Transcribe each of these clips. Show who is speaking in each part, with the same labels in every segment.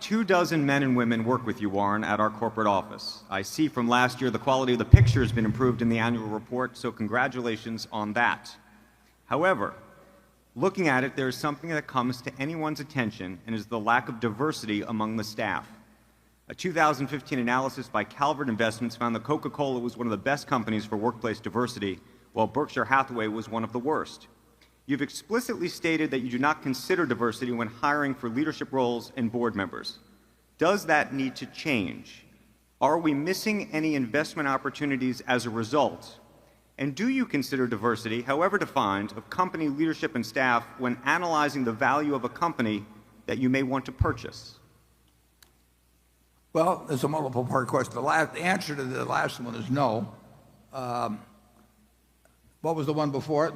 Speaker 1: 24 men and women work with you, Warren, at our corporate office. I see from last year the quality of the picture has been improved in the annual report, so congratulations on that. However, looking at it, there is something that comes to anyone's attention, and is the lack of diversity among the staff. A 2015 analysis by Calvert Investments found that Coca-Cola was one of the best companies for workplace diversity, while Berkshire Hathaway was one of the worst. You've explicitly stated that you do not consider diversity when hiring for leadership roles and board members. Does that need to change? Are we missing any investment opportunities as a result? And do you consider diversity, however defined, of company leadership and staff when analyzing the value of a company that you may want to purchase?
Speaker 2: Well, it's a multiple-part question. The answer to the last one is no. What was the one before it?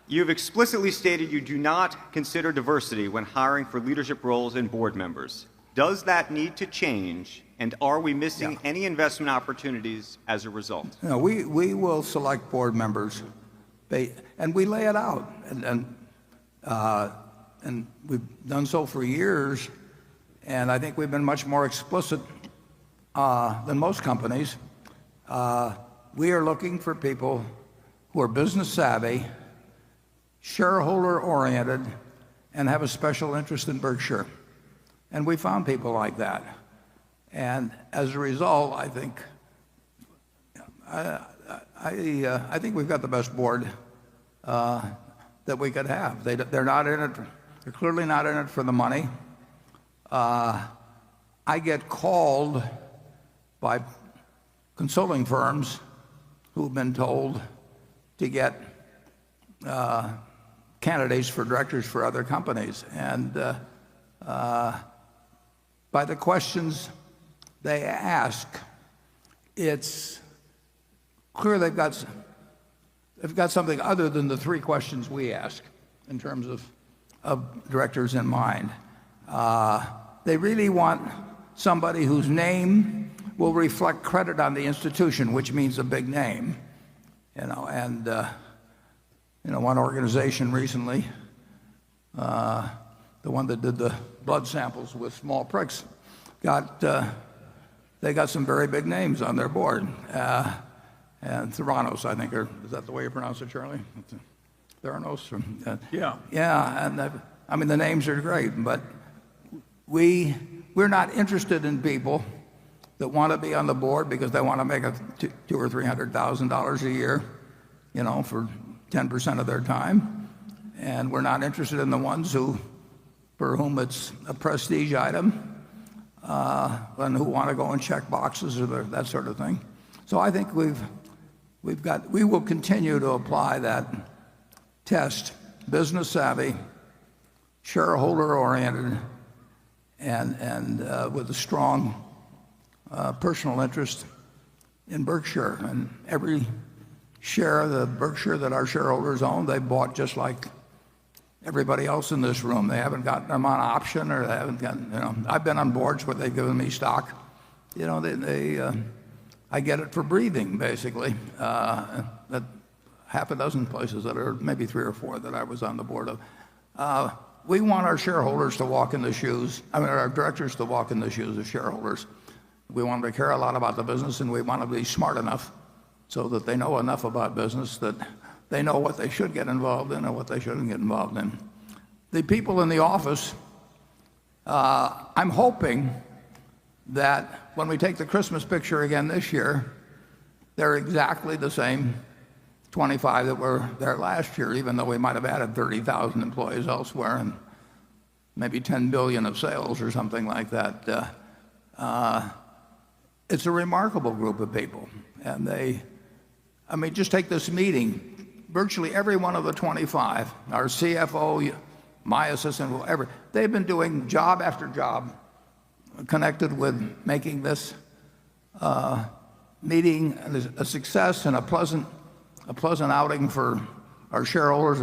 Speaker 1: You've explicitly stated you do not consider diversity when hiring for leadership roles and board members. Does that need to change, and are we missing any investment opportunities as a result?
Speaker 2: No, we will select board members, and we lay it out, and we've done so for years, and I think we've been much more explicit than most companies. We are looking for people who are business savvy, shareholder oriented, and have a special interest in Berkshire. And we found people like that. And as a result, I think we've got the best board that we could have. They're not in it. They're clearly not in it for the money. I get called by consulting firms who've been told to get candidates for directors for other companies. And by the questions they ask, it's clear they've got something other than the three questions we ask in terms of directors in mind. They really want somebody whose name will reflect credit on the institution, which means a big name. One organization recently, the one that did the blood samples with small pricks, they got some very big names on their board. And Theranos, I think, is that the way you pronounce it, Charlie? Theranos?
Speaker 3: Yeah.
Speaker 2: Yeah, and the names are great, but we're not interested in people that want to be on the board because they want to make $200,000 or $300,000 a year, for 10% of their time. And we're not interested in the ones for whom it's a prestige item, and who want to go and check boxes or that sort of thing. So I think we will continue to apply that test: business savvy, shareholder oriented, and with a strong personal interest in Berkshire. And every share of the Berkshire that our shareholders own, they bought just like everybody else in this room. They haven't gotten them on option, or they haven't gotten, I've been on boards where they've given me stock. I get it for breathing, basically. At half a dozen places that are maybe 3 or 4 that I was on the board of. We want our shareholders to walk in the shoes, our directors to walk in the shoes of shareholders. We want them to care a lot about the business, and we want to be smart enough so that they know enough about business that they know what they should get involved in and what they shouldn't get involved in. The people in the office, I'm hoping that when we take the Christmas picture again this year, they're exactly the same 25 that were there last year, even though we might have added 30,000 employees elsewhere and maybe 10 billion of sales or something like that. It's a remarkable group of people. And just take this meeting. Virtually every one of the 25, our CFO, my assistant, whoever, they've been doing job after job connected with making this meeting a success and a pleasant outing for our shareholders.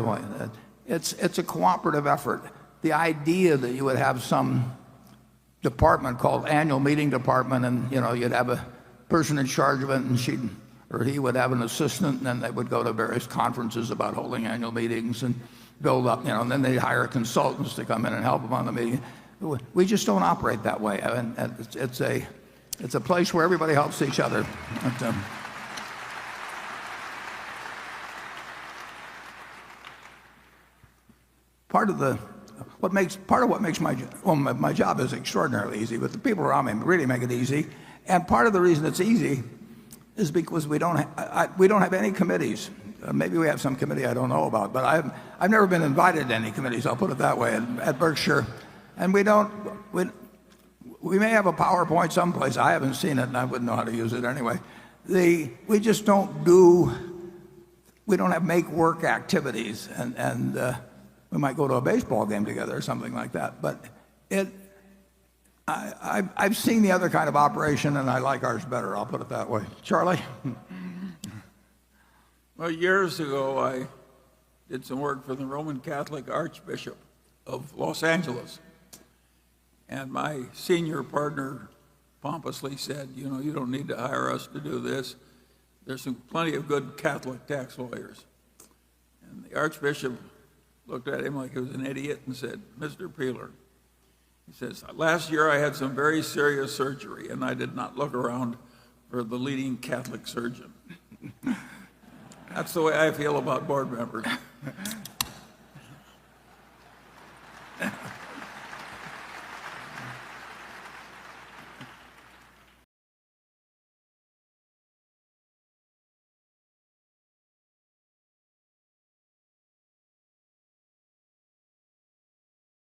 Speaker 2: It's a cooperative effort. The idea that you would have some department called annual meeting department, and you'd have a person in charge of it, and he would have an assistant, and then they would go to various conferences about holding annual meetings and build up, and then they'd hire consultants to come in and help them on the meeting. we just don't operate that way. And it's a place where everybody helps each other. Part of what makes my job is extraordinarily easy, but the people around me really make it easy. And part of the reason it's easy is because we don't have any committees. Maybe we have some committee I don't know about, but I've never been invited to any committees. I'll put it that way at Berkshire, and we may have a PowerPoint someplace. I haven't seen it, and I wouldn't know how to use it anyway. We just don't have make work activities, and we might go to a baseball game together or something like that. But I've seen the other kind of operation, and I like ours better. I'll put it that way. Charlie?
Speaker 3: Well, years ago, I did some work for the Roman Catholic Archbishop of Los Angeles. And my senior partner pompously said, you don't need to hire us to do this. There's plenty of good Catholic tax lawyers. And the Archbishop looked at him like he was an idiot and said, Mr. Peeler, he says, last year I had some very serious surgery, and I did not look around for the leading Catholic surgeon. That's the way I feel about board members.